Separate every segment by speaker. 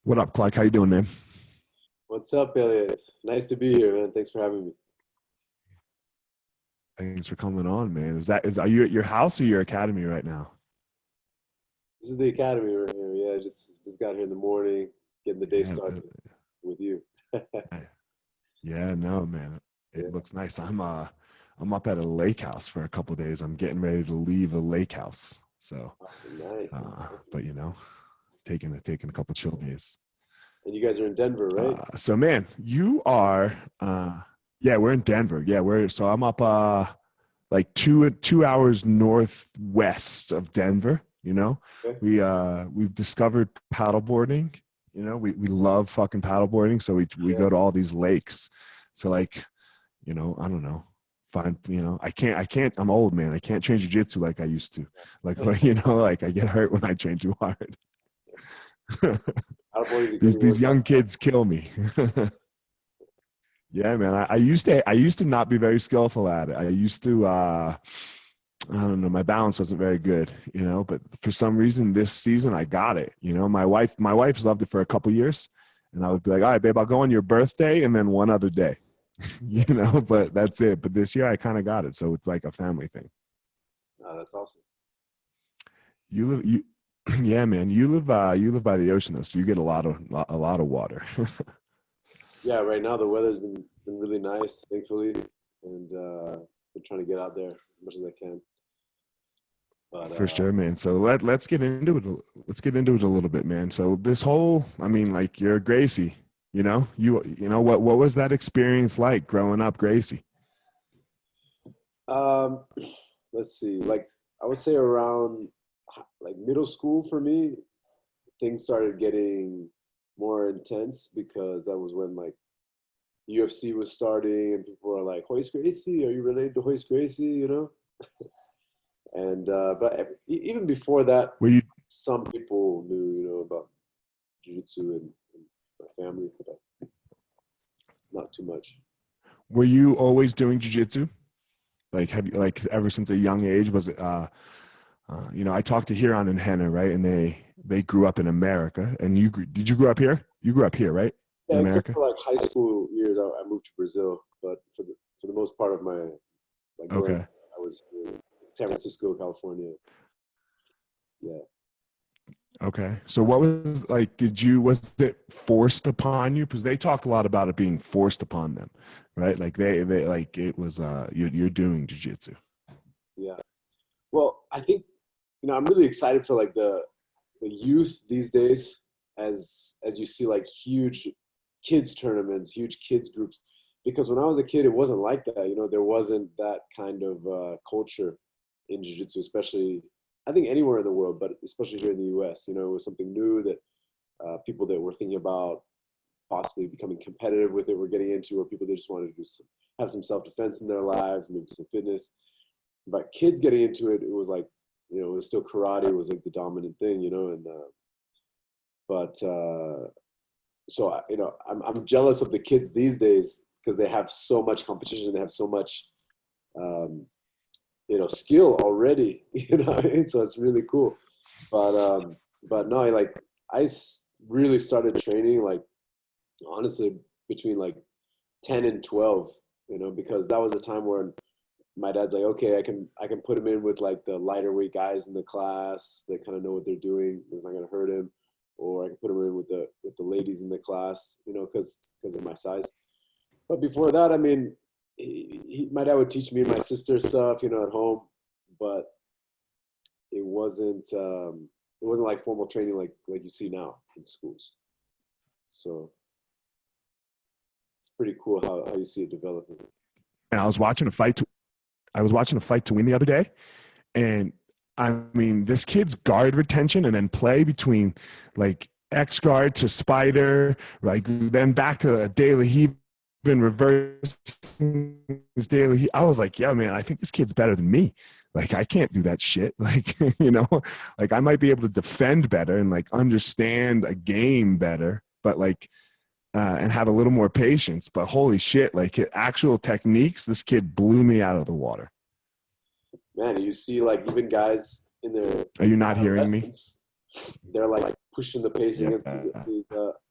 Speaker 1: What up, Clark? How you doing, man?
Speaker 2: What's up, Elliot? Nice to be here, man. Thanks for having me.
Speaker 1: Thanks for coming on, man. Are you at your house or your academy right now?
Speaker 2: This is the academy right here. Yeah, just got here in the morning, getting the day
Speaker 1: Yeah,
Speaker 2: started with you.
Speaker 1: yeah, no, man. It
Speaker 2: Yeah,
Speaker 1: looks nice. I'm up at a lake house for a couple of days. I'm getting ready to leave a lake house. So,
Speaker 2: nice.
Speaker 1: but taking a couple chill days.
Speaker 2: And you guys are in Denver, right?
Speaker 1: So man, you are yeah, we're in Denver. Yeah, I'm up like two hours northwest of Denver.
Speaker 2: Okay.
Speaker 1: We've discovered paddleboarding. We love fucking paddleboarding, so we
Speaker 2: Yeah.
Speaker 1: go to all these lakes. So like, I don't know, find I can't I'm old, man. I can't train jiu-jitsu like I used to. Like like I get hurt when I train too hard.
Speaker 2: Paddleboarding is a good
Speaker 1: these
Speaker 2: workout.
Speaker 1: young kids kill me. Yeah, man. I used to not be very skillful at it. I used to I don't know, my balance wasn't very good, but for some reason this season I got it. My wife's loved it for a couple years, and I would be like, all right, babe, I'll go on your birthday and then one other day. But that's it. But this year I kind of got it. So it's like a family thing.
Speaker 2: Oh, that's awesome.
Speaker 1: You live you Yeah, man. You live by the ocean though, so you get a lot of water.
Speaker 2: Yeah, right now the weather's been really nice, thankfully, and been trying to get out there as much as I can. But
Speaker 1: For sure, man. So let's get into it. Let's get into it a little bit, man. So this whole, I mean, like you're Gracie, what was that experience like growing up, Gracie?
Speaker 2: um, let's see. Like I would say around like middle school for me, things started getting more intense because that was when like UFC was starting and people were like, Hoist Gracie, are you related to Hoist Gracie? And even before that,
Speaker 1: Were you
Speaker 2: some people knew, about jiu-jitsu and my family, but not too much.
Speaker 1: were you always doing jujitsu? Like have you like ever since a young age? Was it I talked to Huron and Henna, right? And they grew up in America. And did you grow up here? You grew up here, right? In
Speaker 2: Yeah, except
Speaker 1: America?
Speaker 2: for like high school years, I moved to Brazil, but for the most part of my like growing up,
Speaker 1: Okay.
Speaker 2: I was in San Francisco, California. Yeah.
Speaker 1: Okay. So what was like, was it forced upon you? Because they talk a lot about it being forced upon them, right? Like they like it was, you're doing jujitsu.
Speaker 2: Yeah. Well, I think I'm really excited for like the youth these days as you see like huge kids tournaments, huge kids groups. Because when I was a kid, it wasn't like that. There wasn't that kind of culture in jiu-jitsu, especially I think anywhere in the world, but especially here in the U.S. It was something new that people that were thinking about possibly becoming competitive with it were getting into, or people that just wanted to have some self-defense in their lives, maybe some fitness. But kids getting into it, it was like, it was still karate was like the dominant thing, and but so I'm jealous of the kids these days because they have so much competition, they have so much um, skill already, so it's really cool. But no, like really started training like honestly between like 10 and 12, because that was a time where my dad's like, okay, I can put him in with like the lighter weight guys in the class. They kind of know what they're doing. It's not gonna hurt him. Or I can put him in with the ladies in the class, because of my size. But before that, I mean, my dad would teach me and my sister stuff, at home, but it wasn't like formal training like you see now in schools. So it's pretty cool how you see it developing.
Speaker 1: And I was watching a fight to win the other day. And I mean, this kid's guard retention and then play between like X guard to spider, like then back to a daily heave and reverse his daily heave. I was like, yeah, man, I think this kid's better than me. Like, I can't do that shit. Like, like I might be able to defend better and like understand a game better, but like, and have a little more patience. But holy shit, like actual techniques, this kid blew me out of the water.
Speaker 2: Man, you see like even guys in their
Speaker 1: Are you not hearing me?
Speaker 2: adolescence. they're like pushing the pace
Speaker 1: Yeah.
Speaker 2: against these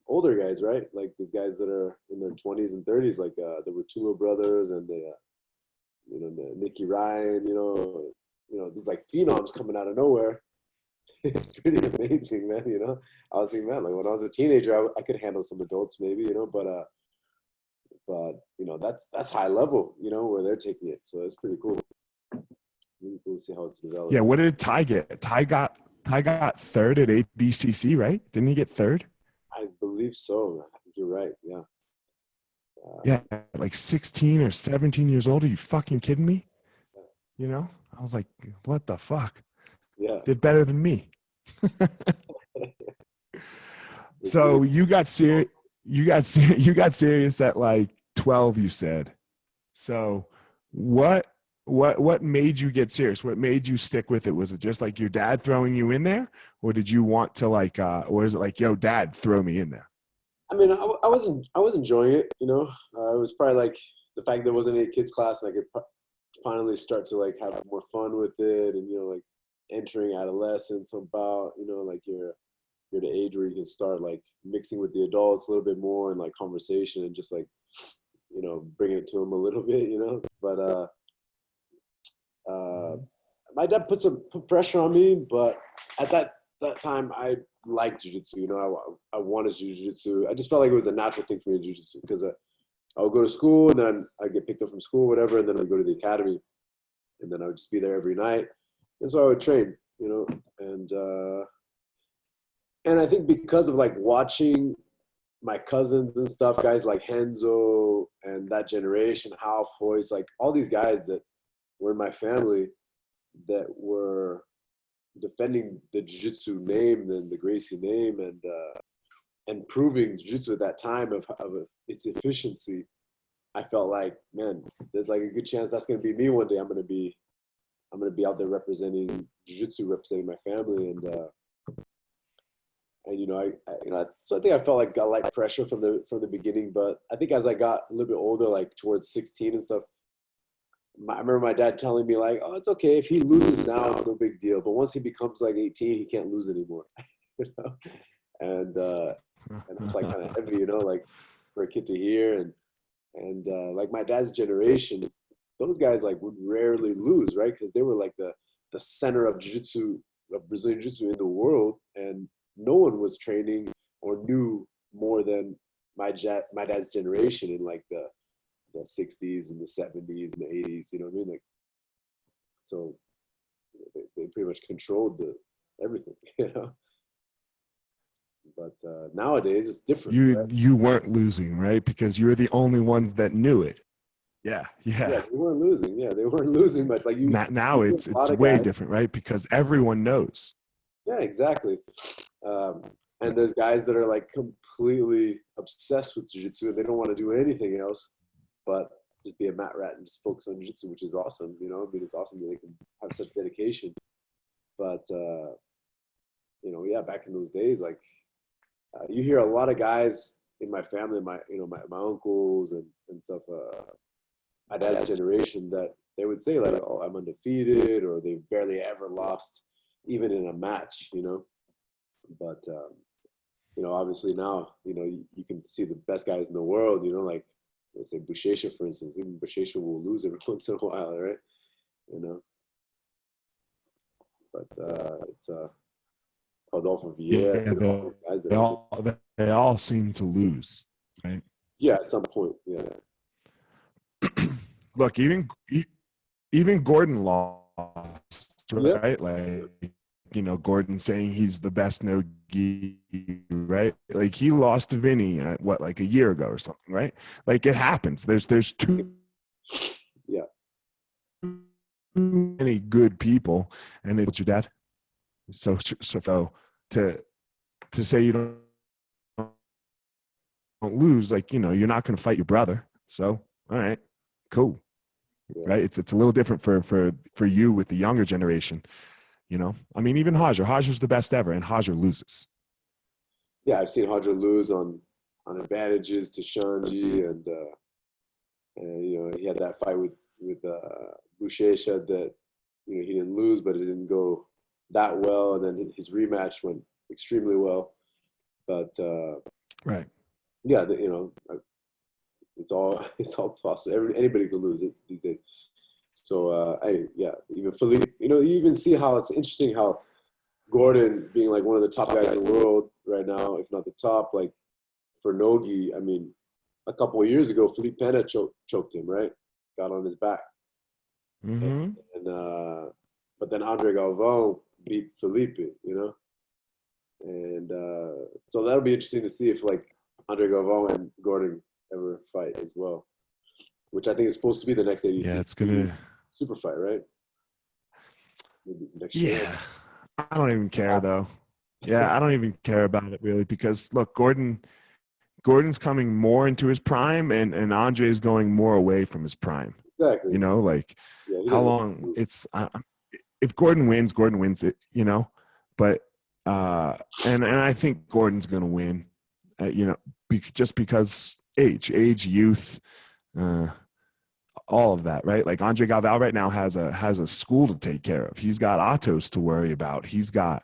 Speaker 2: older guys, right? Like these guys that are in their 20s and 30s, like the Rutulo brothers and the Nicky Ryan, these like phenoms coming out of nowhere. It's pretty amazing, man. I was thinking, man, like when I was a teenager, I could handle some adults maybe, but that's high level, where they're taking it. So it's pretty cool. Really cool to see how it's developed.
Speaker 1: Yeah. What did Ty get? Ty got third at ADCC, right? Didn't he get third?
Speaker 2: I believe so. I think you're right. Yeah.
Speaker 1: Yeah, like 16 or 17 years old. Are you fucking kidding me? I was like, what the fuck?
Speaker 2: Yeah.
Speaker 1: Did better than me. So you got serious. You got serious at like 12. You said. So what made you get serious? What made you stick with it? Was it just like your dad throwing you in there, or did you want to like, or is it like, yo, dad, throw me in there?
Speaker 2: I mean, I was enjoying it. It was probably like the fact there wasn't any kids class, and I could finally start to like have more fun with it, and like entering adolescence about like you're the age where you can start like mixing with the adults a little bit more and like conversation and just like bringing it to them a little bit, but my dad put pressure on me, but at that time I liked jiu-jitsu. I wanted jiu-jitsu. I just felt like it was a natural thing for me to jiu-jitsu because I would go to school and then I'd get picked up from school, whatever, and then I'd go to the academy and then I would just be there every night. And so I would train, and I think because of like watching my cousins and stuff, guys like Henzo and that generation, Half Hoist, like all these guys that were in my family that were defending the jiu-jitsu name and the Gracie name and proving jiu-jitsu at that time of its efficiency, I felt like, man, there's like a good chance that's going to be me one day. I'm going to be out there representing jiu-jitsu, representing my family, and so I think I felt like got like pressure from the beginning. But I think as I got a little bit older, like towards 16 and stuff, I remember my dad telling me like, "Oh, it's okay if he loses now, it's no big deal. But once he becomes like 18, he can't lose anymore." And it's like kind of heavy, like for a kid to hear. And like my dad's generation, those guys like would rarely lose, right? Because they were like the center of jiu-jitsu, of Brazilian jiu-jitsu in the world, and no one was training or knew more than my dad's generation in like the 60s and the 70s and the 80s. You know what I mean? Like, so they pretty much controlled everything, But nowadays it's different. Right?
Speaker 1: You weren't losing, right? Because you were the only ones that knew it. Yeah.
Speaker 2: Yeah, they weren't losing. Yeah, they weren't losing much. Like
Speaker 1: Now it's way
Speaker 2: guys.
Speaker 1: different, right? Because everyone knows.
Speaker 2: Yeah, exactly. And there's guys that are like completely obsessed with jiu-jitsu and they don't want to do anything else but just be a mat rat and just focus on jiu-jitsu, which is awesome. I mean, it's awesome that they can have such dedication. But yeah, back in those days, like you hear a lot of guys in my family, my uncles and stuff, my dad's generation, that they would say like, "Oh, I'm undefeated," or they barely ever lost, even in a match, But obviously now, you can see the best guys in the world, like let's say Buchecha, for instance. Even Buchecha will lose every once in a while, right? But it's Rodolfo Vieira,
Speaker 1: Yeah,
Speaker 2: all these guys that
Speaker 1: they all seem to lose, right?
Speaker 2: yeah, at some point, yeah.
Speaker 1: Look, even Gordon lost, right?
Speaker 2: Yeah.
Speaker 1: Like, Gordon saying he's the best no gi, right? Like he lost to Vinny, like a year ago or something, right? Like it happens. There's too many good people, and it's your dad. So to say you don't lose, like you're not going to fight your brother. So all right, cool.
Speaker 2: Yeah.
Speaker 1: Right? It's a little different for you with the younger generation. I mean, even Hajar's the best ever, and Hajar loses.
Speaker 2: Yeah, I've seen Hajar lose on advantages to Shanji, and he had that fight with Buchecha that he didn't lose, but it didn't go that well, and then his rematch went extremely well. But
Speaker 1: Right.
Speaker 2: yeah, it's all it's all possible. Anybody could lose it these days. So yeah, even Philippe, you even see how it's interesting how Gordon being like one of the top guys in the world right now, if not the top, like for Nogi, I mean, a couple of years ago, Philippe Pena choked him, right? Got on his back.
Speaker 1: Mm-hmm.
Speaker 2: But then Andre Galvão beat Felipe, and so that'll be interesting to see if like Andre Galvão and Gordon ever fight as well, which I think is supposed to be the next
Speaker 1: Yeah,
Speaker 2: ADC
Speaker 1: it's gonna.
Speaker 2: super fight, right? Maybe next year.
Speaker 1: Yeah, I don't even care though. Yeah, I don't even care about it really because look, Gordon's coming more into his prime, and Andre's going more away from his prime.
Speaker 2: Exactly.
Speaker 1: Like
Speaker 2: Yeah, he
Speaker 1: how
Speaker 2: doesn't.
Speaker 1: long it's. If Gordon wins it. But and I think Gordon's going to win. Just because age, youth, all of that, right? Like Andre Galvão right now has a school to take care of. He's got Atos to worry about. He's got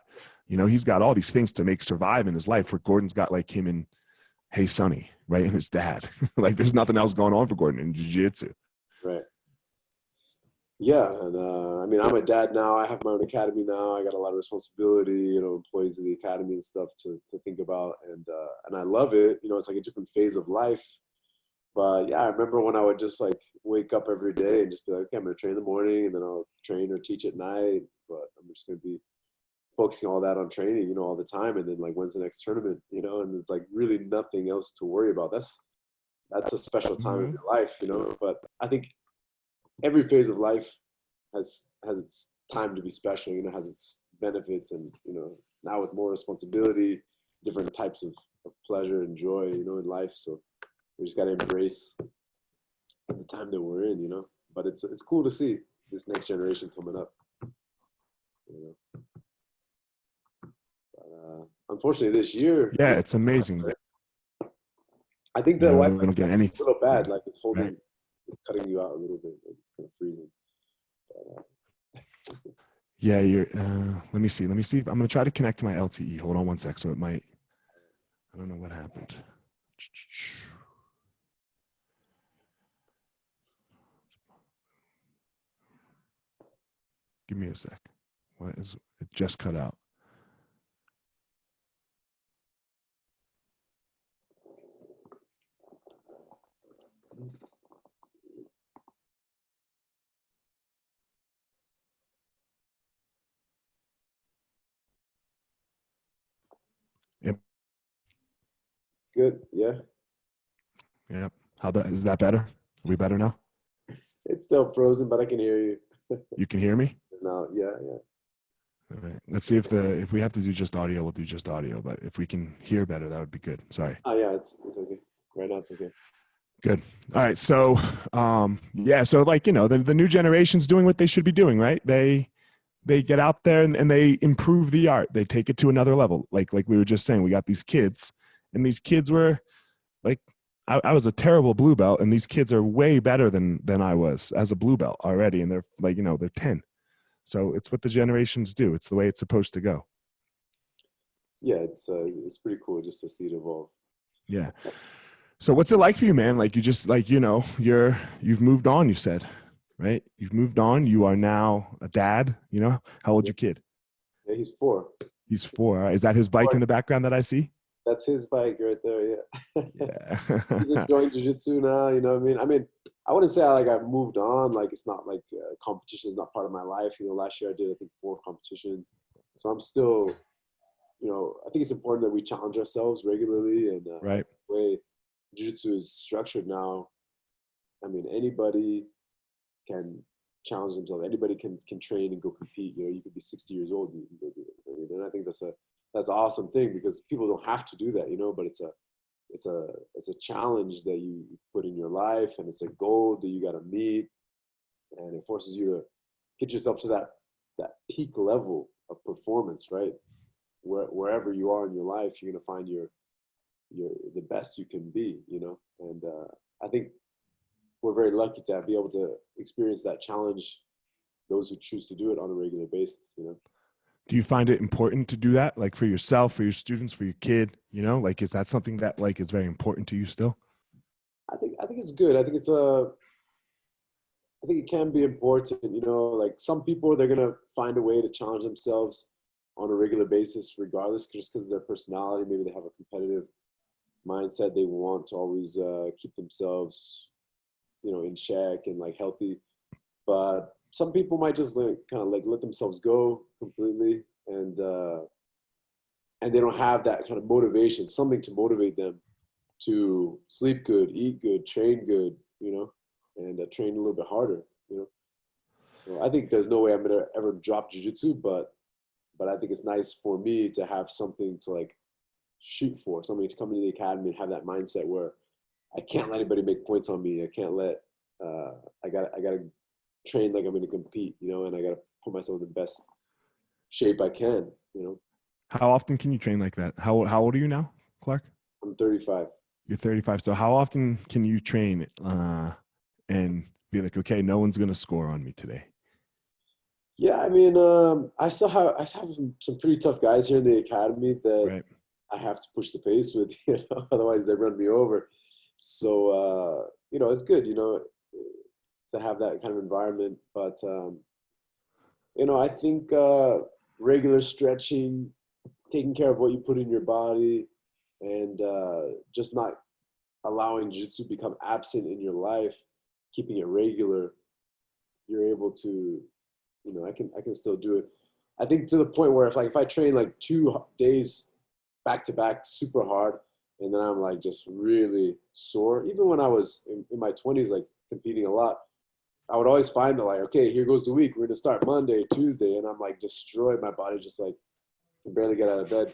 Speaker 1: all these things to make survive in his life. Where Gordon's got like him and Hey Sonny, right, and his dad. Like there's nothing else going on for Gordon in jiu-jitsu.
Speaker 2: Right. Yeah, and I mean, I'm a dad now. I have my own academy now. I got a lot of responsibility, employees of the academy and stuff to think about, and I love it. It's like a different phase of life. But yeah, I remember when I would just like wake up every day and just be like, okay, I'm gonna train in the morning, and then I'll train or teach at night. But I'm just gonna be focusing all that on training, all the time. And then like, when's the next tournament? And it's like really nothing else to worry about. That's a special time of your life, But I think every phase of life has its time to be special, has its benefits, and now with more responsibility, different types of pleasure and joy, in life. So we just got to embrace the time that we're in, But it's cool to see this next generation coming up. But, unfortunately, this year,
Speaker 1: Yeah, it's amazing.
Speaker 2: I think that
Speaker 1: we don't get anything.
Speaker 2: It's a little bad. Like it's holding. Right. It's cutting you out a little bit. Like it's kind of freezing.
Speaker 1: Yeah, you're. Let me see. I'm gonna try to connect to my LTE. Hold on one sec. So it might. I don't know what happened. Give me a sec. What is it? Just cut out. Yep.
Speaker 2: Good. Yeah.
Speaker 1: Yep. Is that better? Are we better now?
Speaker 2: It's still frozen, but I can hear you.
Speaker 1: You can hear me?
Speaker 2: No. Yeah.
Speaker 1: All right. Let's see if we have to do just audio, we'll do just audio. But if we can hear better, that would be good. Sorry.
Speaker 2: Oh yeah, it's okay. Right now it's okay.
Speaker 1: Good. All right. So yeah, so like, the new generation's doing what they should be doing, right? They get out there and they improve the art. They take it to another level. Like we were just saying, we got these kids, and these kids were like, I was a terrible blue belt, and these kids are way better than I was as a blue belt already. And they're like, they're 10. So it's what the generations do. It's the way it's supposed to go.
Speaker 2: Yeah, it's pretty cool just to see it evolve.
Speaker 1: Yeah. So what's it like for you, man? Like you just like, you've moved on, you said, right? You've moved on. You are now a dad, How old's your kid?
Speaker 2: Yeah, he's 4.
Speaker 1: He's 4. Is that his bike in the background that I see?
Speaker 2: That's his bike right there. Yeah.
Speaker 1: Yeah.
Speaker 2: He's enjoying jiu-jitsu now. You know what I mean? I wouldn't say I've moved on. Like it's not like competition is not part of my life. Last year I did I think 4 competitions, so I'm still. I think it's important that we challenge ourselves regularly, and
Speaker 1: Right.
Speaker 2: The way jiu-jitsu is structured now, I mean anybody can challenge themselves. Anybody can train and go compete. You could be 60 years old and you can go do it. And I think that's an awesome thing because people don't have to do that. But it's a challenge that you put in your life, and it's a goal that you got to meet, and it forces you to get yourself to that peak level of performance, right? Wherever you are in your life, you're gonna find your the best you can be, And I think we're very lucky to be able to experience that challenge. Those who choose to do it on a regular basis,
Speaker 1: Do you find it important to do that, like for yourself, for your students, for your kid? Like, is that something that like is very important to you still?
Speaker 2: I think it's good. I think it can be important. Like some people, they're gonna find a way to challenge themselves on a regular basis, regardless, just because of their personality. Maybe they have a competitive mindset. They want to always keep themselves, in check and like healthy. But some people might just like kind of like let themselves go completely, and they don't have that kind of motivation, something to motivate them to sleep good, eat good, train good, and train a little bit harder, you know. So I think there's no way I'm gonna ever drop jujitsu, but I think it's nice for me to have something to like shoot for, something to come into the academy and have that mindset where I can't let anybody make points on me. I can't let uh, I gotta train like I'm gonna compete, and I gotta put myself in the best shape I can,
Speaker 1: How often can you train like that? How old are you now, Clark?
Speaker 2: I'm 35.
Speaker 1: You're 35. So how often can you train and be like, okay, no one's gonna score on me today?
Speaker 2: Yeah, I mean, I still have some pretty tough guys here in the academy that
Speaker 1: Right.
Speaker 2: I have to push the pace with, otherwise they run me over. So it's good, to have that kind of environment. But I think regular stretching, taking care of what you put in your body, and just not allowing jiu-jitsu to become absent in your life, keeping it regular, you're able to, I can still do it. I think to the point where if I train like 2 days back to back super hard, and then I'm like just really sore. Even when I was in my 20s, like competing a lot, I would always find that like, okay, here goes the week. We're gonna start Monday, Tuesday, and I'm like destroyed. My body just like can barely get out of bed.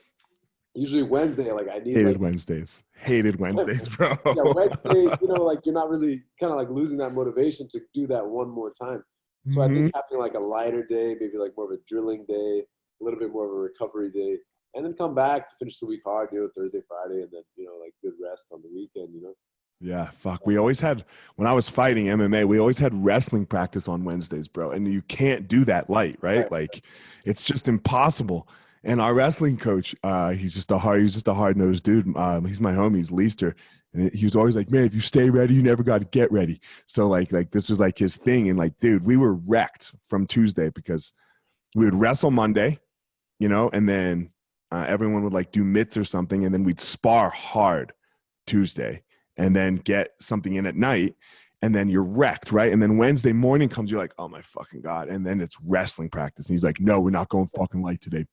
Speaker 2: Usually Wednesday, like I need
Speaker 1: Hated
Speaker 2: like
Speaker 1: Wednesdays. Hated Wednesdays, bro.
Speaker 2: yeah, Wednesday, like you're not really kind of like losing that motivation to do that one more time. So I think
Speaker 1: Hmm.
Speaker 2: having like a lighter day, maybe like more of a drilling day, a little bit more of a recovery day, and then come back to finish the week hard, Thursday, Friday, and then, like good rest on the weekend.
Speaker 1: Yeah, fuck. We always had, when I was fighting MMA, we always had wrestling practice on Wednesdays, bro. And you can't do that light, right?
Speaker 2: Right.
Speaker 1: Like it's just impossible. And our wrestling coach, he's just a hard nosed dude. He's my homie, he's Leister. And he was always like, man, if you stay ready, you never got to get ready. So like this was like his thing. And like, dude, we were wrecked from Tuesday because we would wrestle Monday, and then everyone would like do mitts or something. And then we'd spar hard Tuesday and then get something in at night, and then you're wrecked, right? And then Wednesday morning comes, you're like, oh my fucking God. And then it's wrestling practice. And he's like, no, we're not going fucking light today.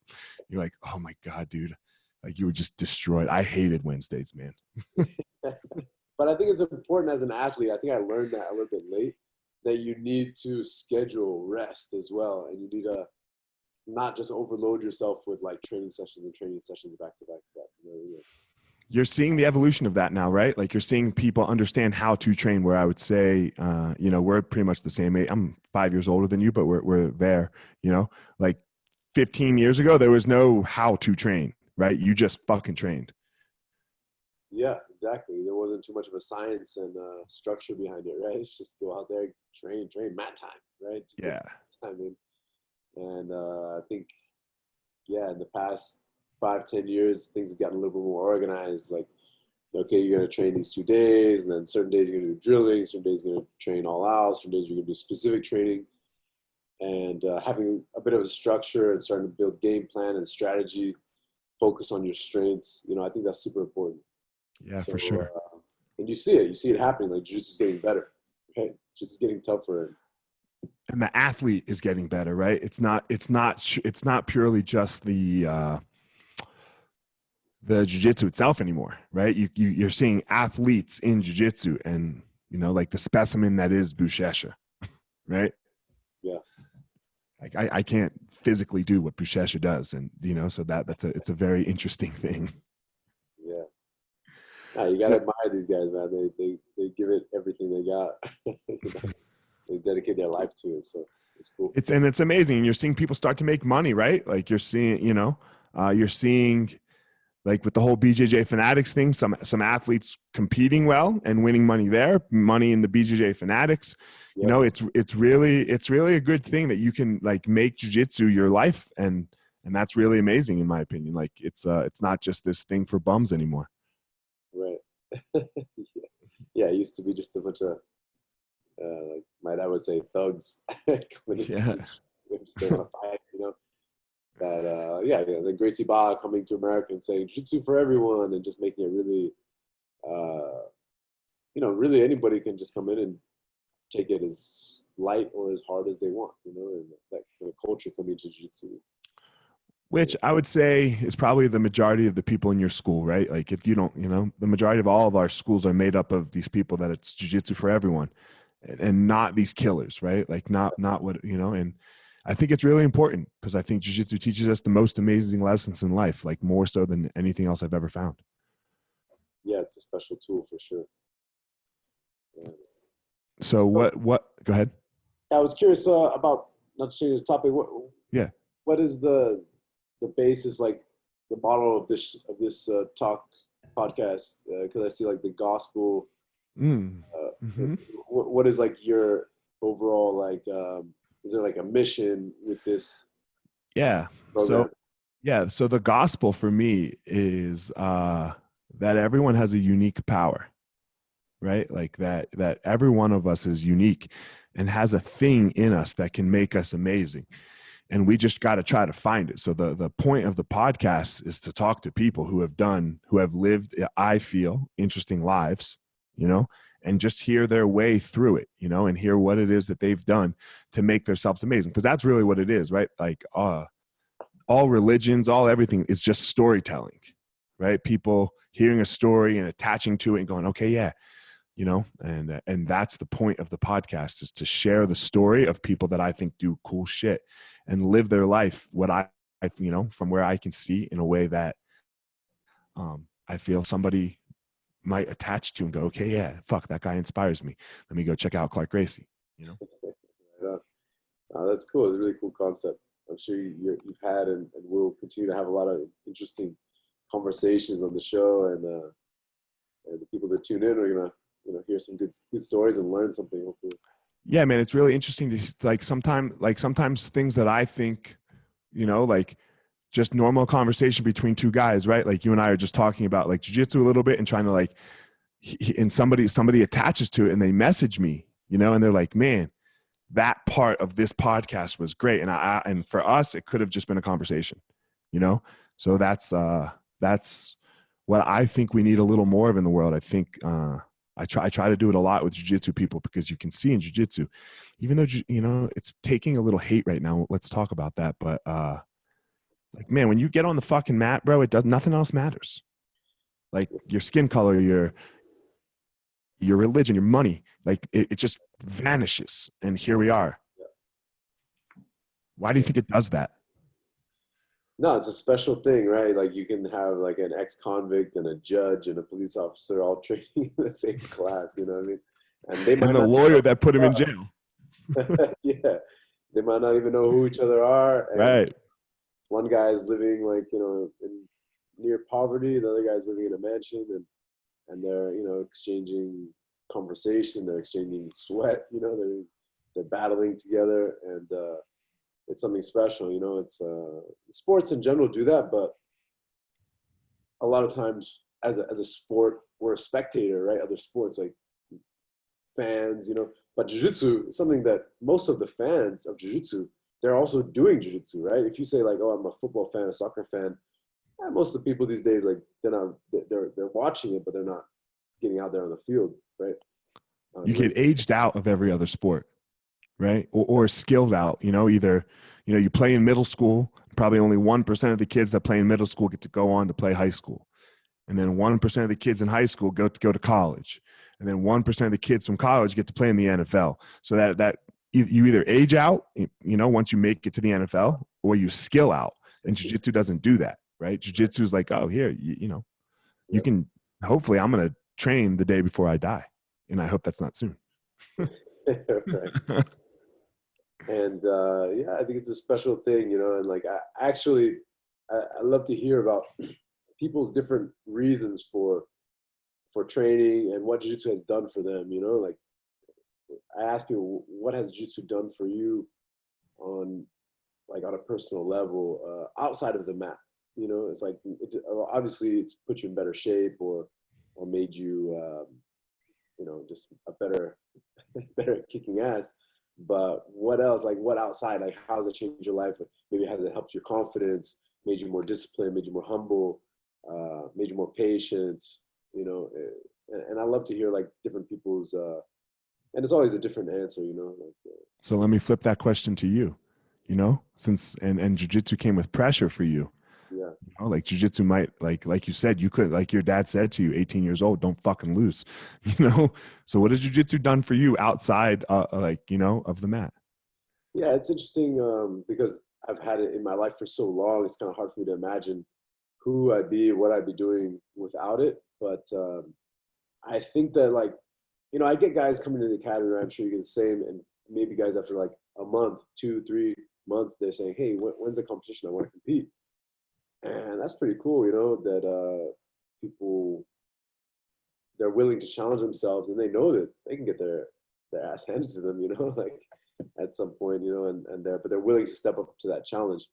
Speaker 1: You're like, oh my God, dude. Like you were just destroyed. I hated Wednesdays, man.
Speaker 2: But I think it's important as an athlete. I think I learned that a little bit late, that you need to schedule rest as well. And you need to not just overload yourself with like training sessions and training sessions back to back to back.
Speaker 1: You're seeing the evolution of that now, right? Like you're seeing people understand how to train, where I would say, we're pretty much the same age. I'm 5 years older than you, but we're there, like 15 years ago, there was no how to train, right? You just fucking trained.
Speaker 2: Yeah, exactly. There wasn't too much of a science and structure behind it, right? It's just go out there, train, mat time, right? Just get
Speaker 1: Yeah.
Speaker 2: time in. And I think, yeah, in the past 5, 10 years, things have gotten a little bit more organized. Like, okay, you're gonna train these 2 days, and then certain days you're gonna do drilling, certain days you're gonna train all out, certain days you're gonna do specific training, and having a bit of a structure and starting to build game plan and strategy, focus on your strengths. I think that's super important.
Speaker 1: Yeah,
Speaker 2: So,
Speaker 1: for sure.
Speaker 2: and you see it happening. Like jiu-jitsu's getting better, right? Just getting tougher.
Speaker 1: And the athlete is getting better, right? It's not purely just the jiu-jitsu itself anymore, right? You're seeing athletes in jiu-jitsu, and like the specimen that is Buchecha, right?
Speaker 2: Yeah,
Speaker 1: Like I can't physically do what Buchecha does, and so it's a very interesting thing.
Speaker 2: yeah. Nah, you gotta
Speaker 1: So
Speaker 2: admire these guys, man. They give it everything they got. They dedicate their life to it, so it's cool.
Speaker 1: it's amazing. You're seeing people start to make money, right? Like you're seeing like with the whole BJJ Fanatics thing, some athletes competing well and winning money there, money in the BJJ Fanatics.
Speaker 2: Yep.
Speaker 1: It's really a good thing that you can like make jiu-jitsu your life and And that's really amazing in my opinion. Like it's not just this thing for bums anymore.
Speaker 2: Right. Yeah, it used to be just a bunch of, like my dad would say, thugs coming in
Speaker 1: Yeah.
Speaker 2: to teach. They just don't want to fight, you know. That the Gracie coming to America and saying Jitsu for everyone and just making it really, really anybody can just come in and take it as light or as hard as they want, you know, and that kind of culture coming to Jitsu.
Speaker 1: Which I would say is probably the majority of the people in your school, right? Like if you don't, the majority of all of our schools are made up of these people that it's jiu-jitsu for everyone and not these killers, right? Like not what, and I think it's really important because I think jiu-jitsu teaches us the most amazing lessons in life, like more so than anything else I've ever found.
Speaker 2: Yeah, it's a special tool for sure. Yeah.
Speaker 1: So go ahead.
Speaker 2: I was curious about, not to change the topic, what is the basis, like the model of this talk podcast? Because I see like the gospel. What is like your overall like? Is there like a mission with this?
Speaker 1: Yeah.
Speaker 2: Program?
Speaker 1: So the gospel for me is that everyone has a unique power, right? Like that every one of us is unique and has a thing in us that can make us amazing. And we just got to try to find it. So the point of the podcast is to talk to people who have lived, I feel, interesting lives, and just hear their way through it, and hear what it is that they've done to make themselves amazing. Because that's really what it is, right? Like all religions, all everything is just storytelling, right? People hearing a story and attaching to it and going, okay, yeah, and that's the point of the podcast, is to share the story of people that I think do cool shit and live their life what I from where I can see, in a way that I feel somebody might attach to and go, okay, yeah, fuck, that guy inspires me. Let me go check out Clark Gracie.
Speaker 2: Yeah. That's cool. It's a really cool concept. I'm sure you've had and will continue to have a lot of interesting conversations on the show, and the people that tune in are gonna hear some good stories and learn something, hopefully.
Speaker 1: Yeah, man, it's really interesting to sometimes things that I think, like just normal conversation between two guys, right? Like you and I are just talking about like jiu-jitsu a little bit and trying to like, and somebody attaches to it and they message me, and they're like, man, that part of this podcast was great. And for us, it could have just been a conversation, So that's what I think we need a little more of in the world. I think, I try to do it a lot with jiu-jitsu people, because you can see in jiu-jitsu, even though, it's taking a little hate right now. Let's talk about that. But, like, man, when you get on the fucking mat, bro, nothing else matters. Like your skin color, your religion, your money, like it just vanishes. And here we are. Why do you think it does that?
Speaker 2: No, it's a special thing, right? Like you can have like an ex-convict and a judge and a police officer all training in the same class, you know what I mean? And they might
Speaker 1: the lawyer that put him in jail.
Speaker 2: Yeah, they might not even know who each other are. And
Speaker 1: right.
Speaker 2: One guy's living like in near poverty, the other guy's living in a mansion, and they're exchanging conversation, they're exchanging sweat, they're battling together, and it's something special. It's sports in general do that, but a lot of times as a sport, we're a spectator, right? Other sports like fans, but jiu-jitsu is something that most of the fans of jiu-jitsu, they're also doing jiu-jitsu, right? If you say like, oh, I'm a football fan, a soccer fan, most of the people these days, like they're watching it, but they're not getting out there on the field, right?
Speaker 1: You get aged out of every other sport, right? Or skilled out, either, you play in middle school, probably only 1% of the kids that play in middle school get to go on to play high school. And then 1% of the kids in high school go to college. And then 1% of the kids from college get to play in the NFL. So that you either age out, once you make it to the NFL, or you skill out. And jiu-jitsu doesn't do that, right? Jiu-jitsu is like, oh, here, you can, hopefully I'm going to train the day before I die. And I hope that's not soon.
Speaker 2: Right. And I think it's a special thing, and like I love to hear about people's different reasons for training and what jiu-jitsu has done for them, like I ask people, what has jiu-jitsu done for you on like on a personal level, outside of the mat. You know, it's like, obviously it's put you in better shape or made you, you know, just a better, better at kicking ass. But what else? Like what outside? Like how has it changed your life? Maybe has it helped your confidence, made you more disciplined, made you more humble, made you more patient? You know, and I love to hear like different people's, and it's always a different answer. You know, like.
Speaker 1: So let me flip that question to you. You know, since and jujitsu came with pressure for you.
Speaker 2: Yeah.
Speaker 1: You know, like jujitsu might like you said, you could, like your dad said to you, 18 years old, don't fucking lose. You know, so what has jujitsu done for you outside, like you know, of the mat?
Speaker 2: Yeah, it's interesting because I've had it in my life for so long. It's kind of hard for me to imagine who I'd be, what I'd be doing without it. But I think that like, you know, I get guys coming to the academy, and I'm sure you get the same, and maybe guys after like a month, 2, 3 months, they're saying, "Hey, when's the competition? I want to compete." And that's pretty cool, you know, that people, they're willing to challenge themselves, and they know that they can get their ass handed to them, you know, like at some point, you know, and but they're willing to step up to that challenge.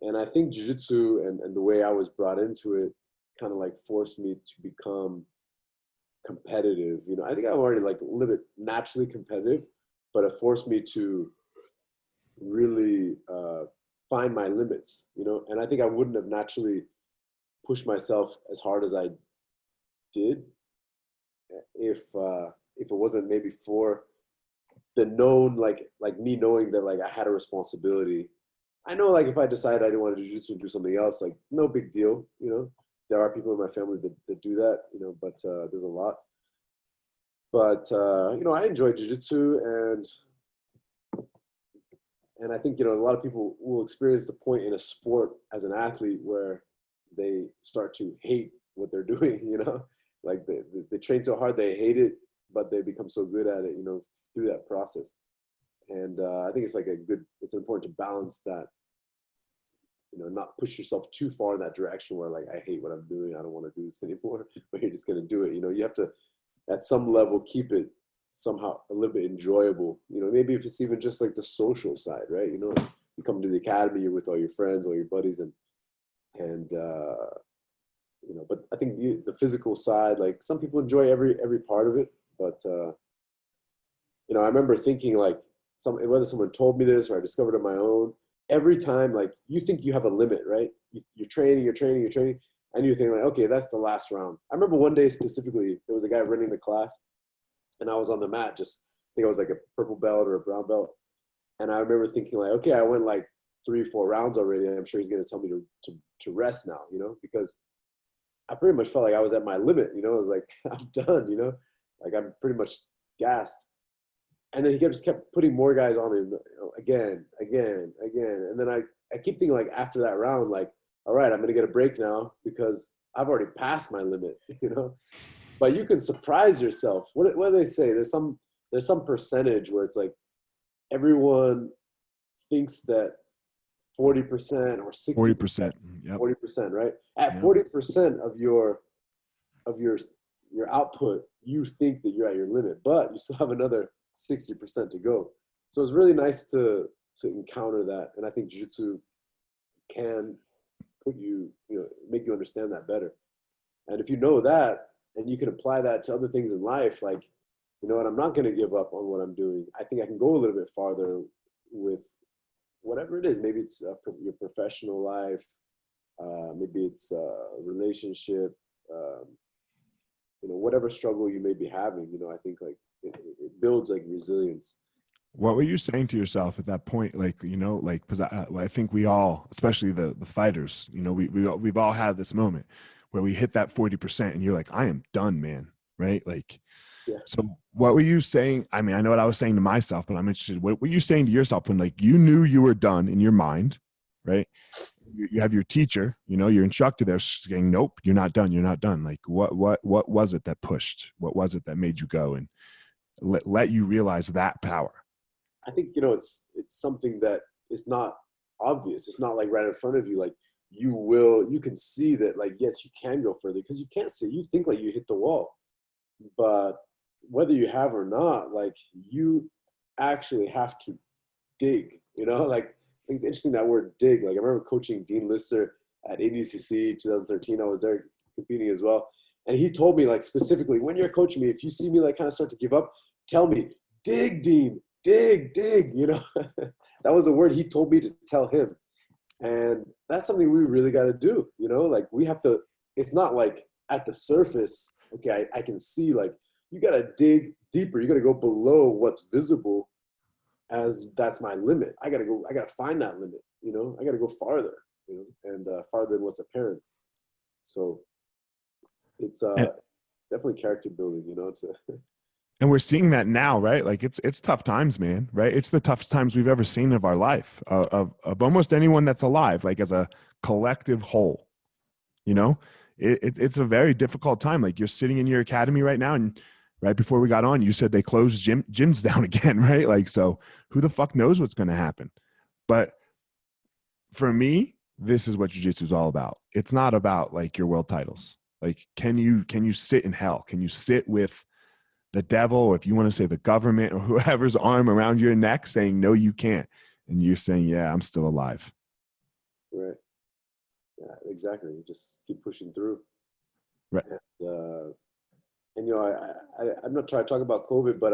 Speaker 2: And I think jiu-jitsu and the way I was brought into it kind of like forced me to become competitive. You know, I think I'm already like a little bit naturally competitive, but it forced me to really find my limits, you know, and I think I wouldn't have naturally pushed myself as hard as I did if it wasn't maybe for the known, like me knowing that like I had a responsibility. I know like if I decided I didn't want to do jiu-jitsu and do something else, like no big deal, you know. There are people in my family that do that, you know, but there's a lot. But you know, I enjoy jiu-jitsu, and I think, you know, a lot of people will experience the point in a sport as an athlete where they start to hate what they're doing, you know, like they train so hard they hate it, but they become so good at it, you know, through that process. And I think it's like it's important to balance that, you know, not push yourself too far in that direction where like, I hate what I'm doing, I don't want to do this anymore, but you're just going to do it. You know, you have to, at some level, keep it somehow a little bit enjoyable. You know, maybe if it's even just like the social side, right? You know, you come to the academy, you're with all your friends, all your buddies, and you know, but I think the physical side, like some people enjoy every part of it, but you know, I remember thinking like, whether someone told me this or I discovered it on my own, every time like you think you have a limit, right? You're training, and you think like, okay, that's the last round. I remember one day specifically, there was a guy running the class, and I was on the mat, just I think I was like a purple belt or a brown belt, and I remember thinking like, okay, I went like 3, 4 rounds already. I'm sure he's gonna tell me to rest now, you know, because I pretty much felt like I was at my limit, you know. I was like, I'm done, you know, like I'm pretty much gassed. And then he just kept putting more guys on me, you know, again. And then I keep thinking like after that round, like, all right, I'm gonna get a break now because I've already passed my limit, you know. But you can surprise yourself. What do they say? There's some percentage where it's like everyone thinks that 40% or 60%,
Speaker 1: 40%. Yep.
Speaker 2: 40%, right? At
Speaker 1: Yep.
Speaker 2: 40% of your output, you think that you're at your limit, but you still have another 60% to go. So it's really nice to encounter that, and I think jiu-jitsu can you know, make you understand that better. And if you know that, and you can apply that to other things in life, like, you know what, I'm not going to give up on what I'm doing. I think I can go a little bit farther with whatever it is. Maybe it's your professional life, maybe it's a relationship, you know, whatever struggle you may be having. You know, I think like it builds like resilience.
Speaker 1: What were you saying to yourself at that point? Like, you know, like, because I think we all, especially the fighters, you know, we've all had this moment where we hit that 40% and you're like, I am done, man. Right. Like,
Speaker 2: Yeah.
Speaker 1: so what were you saying? I mean, I know what I was saying to myself, but I'm interested. What were you saying to yourself when like you knew you were done in your mind, right? You have your teacher, you know, your instructor there saying, nope, you're not done. You're not done. Like what was it that pushed? What was it that made you go and let you realize that power?
Speaker 2: I think, you know, it's something that is not obvious. It's not like right in front of you. Like you can see that like, yes, you can go further because you can't see. You think like you hit the wall, but whether you have or not, like you actually have to dig, you know, like think it's interesting that word dig. Like I remember coaching Dean Lister at ADCC 2013. I was there competing as well. And he told me like specifically, when you're coaching me, if you see me like kind of start to give up, tell me, dig, Dean, dig, dig, you know. That was a word he told me to tell him. And that's something we really got to do, you know, like we have to, it's not like at the surface, okay, I can see, like you got to dig deeper. You got to go below what's visible, as that's my limit. I got to find that limit, you know, I got to go farther, you know, and farther than what's apparent. So it's
Speaker 1: And,
Speaker 2: definitely character building, you know, to
Speaker 1: and we're seeing that now, right? Like it's tough times, man, right? It's the toughest times we've ever seen of our life, of almost anyone that's alive, like as a collective whole, you know. It's a very difficult time. Like you're sitting in your academy right now, and right before we got on, you said they closed gyms down again, right? Like, so who the fuck knows what's going to happen? But for me, this is what jiu-jitsu is all about. It's not about like your world titles. Like, can you sit in hell? Can you sit with the devil, or if you want to say the government or whoever's arm around your neck saying, no, you can't. And you're saying, yeah, I'm still alive.
Speaker 2: right. Yeah, exactly. You just keep pushing through.
Speaker 1: Right.
Speaker 2: And you know, I'm not trying to talk about COVID, but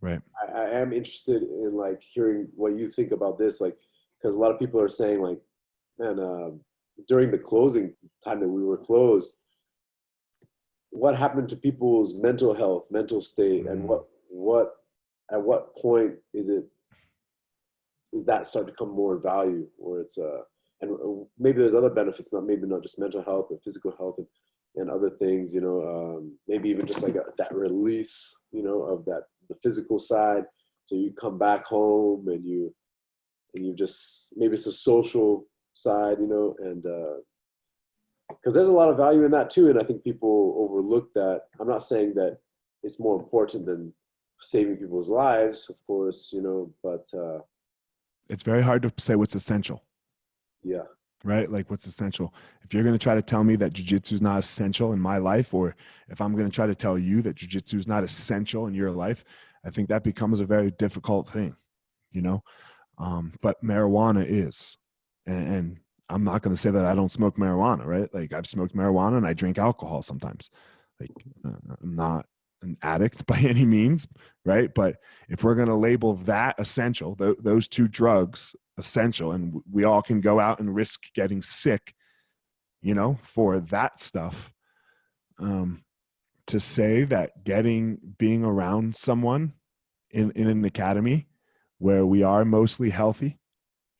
Speaker 1: Right.
Speaker 2: I am interested in like hearing what you think about this, like, because a lot of people are saying like, man, during the closing time that we were closed, what happened to people's mental health, mental state, and what at what point is that start to come more value, or it's and maybe there's other benefits, maybe not just mental health but physical health and other things, you know, maybe even just like that release, you know, of that the physical side. So you come back home and you just, maybe it's a social side, you know, and because there's a lot of value in that too, and I think people overlook that. I'm not saying that it's more important than saving people's lives, of course, you know, but
Speaker 1: it's very hard to say what's essential.
Speaker 2: yeah.
Speaker 1: Right? Like what's essential. If you're going to try to tell me that jiu-jitsu is not essential in my life, or if I'm going to try to tell you that jiu-jitsu is not essential in your life, I think that becomes a very difficult thing, you know? But marijuana is, and I'm not going to say that I don't smoke marijuana, right? Like I've smoked marijuana and I drink alcohol sometimes. Like I'm not an addict by any means, right? But if we're going to label that essential, those two drugs essential, and we all can go out and risk getting sick, you know, for that stuff, to say that being around someone in an academy where we are mostly healthy,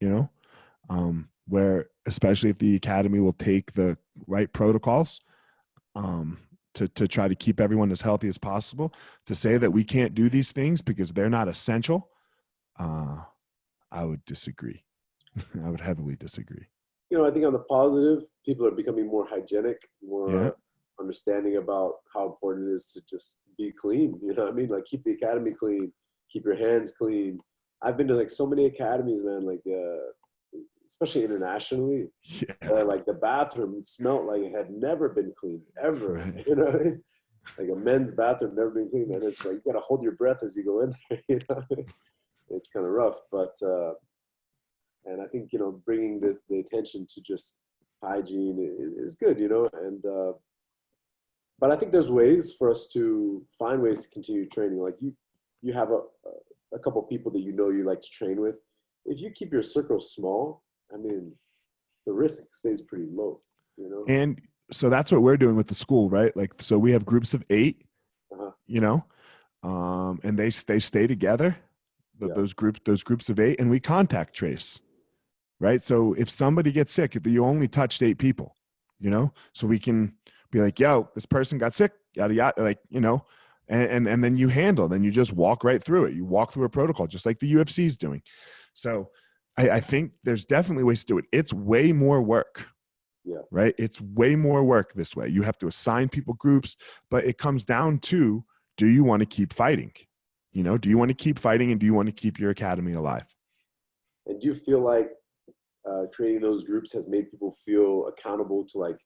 Speaker 1: you know, where especially if the academy will take the right protocols, to try to keep everyone as healthy as possible, to say that we can't do these things because they're not essential, I would disagree. I would heavily disagree.
Speaker 2: You know, I think on the positive, people are becoming more hygienic,
Speaker 1: Yeah.
Speaker 2: more understanding about how important it is to just be clean. You know what I mean? Like keep the academy clean, keep your hands clean. I've been to like so many academies, man, like especially internationally,
Speaker 1: Yeah.
Speaker 2: where like the bathroom smelled like it had never been cleaned ever.
Speaker 1: Right.
Speaker 2: You know what I mean? Like a men's bathroom never been cleaned, and it's like you gotta hold your breath as you go in there. You know, it's kind of rough, but and I think, you know, bringing the attention to just hygiene is good, you know, and but I think there's ways for us to find ways to continue training. Like you have a couple people that you know you like to train with. If you keep your circle small, I mean, the risk stays pretty low, you know.
Speaker 1: And so that's what we're doing with the school, right? Like, so we have groups of 8,
Speaker 2: Uh-huh.
Speaker 1: you know, and they stay together,
Speaker 2: Yeah.
Speaker 1: those groups of 8, and we contact trace, right? So if somebody gets sick, you only touched 8 people, you know, so we can be like, yo, this person got sick, yada, yada, like, you know, and then you then you just walk right through it. You walk through a protocol, just like the UFC is doing. So I think there's definitely ways to do it. It's way more work.
Speaker 2: Yeah.
Speaker 1: Right. It's way more work this way. You have to assign people groups, but it comes down to, do you want to keep fighting? You know, do you want to keep fighting, and do you want to keep your academy alive?
Speaker 2: And do you feel like creating those groups has made people feel accountable to like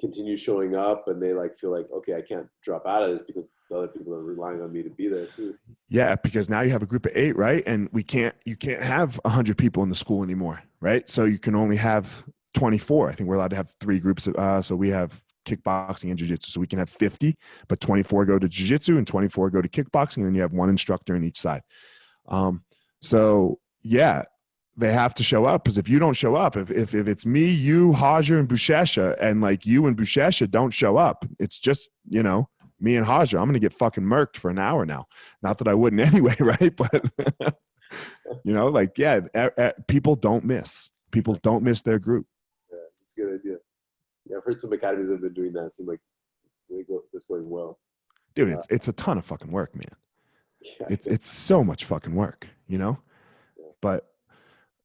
Speaker 2: continue showing up, and they like feel like, okay, I can't drop out of this because the other people are relying on me to be there too.
Speaker 1: Yeah, because now you have a group of 8, right? And you can't have 100 people in the school anymore, right? So you can only have 24. I think we're allowed to have 3 groups of, so we have kickboxing and jiu-jitsu, so we can have 50, but 24 go to jiu-jitsu and 24 go to kickboxing, and then you have 1 instructor in each side. So yeah, they have to show up, because if you don't show up, if it's me, you, Hajar, and Bushesha, and like you and Bushesha don't show up, it's just, you know, me and Hajar, I'm going to get fucking murked for an hour now. Not that I wouldn't anyway, right? But, you know, like, yeah, people don't miss. People don't miss their group.
Speaker 2: Yeah, it's a good idea. Yeah, I've heard some academies have been doing that. It seems like it's going well.
Speaker 1: Dude, it's a ton of fucking work, man.
Speaker 2: Yeah.
Speaker 1: It's so much fucking work, you know?
Speaker 2: Yeah.
Speaker 1: But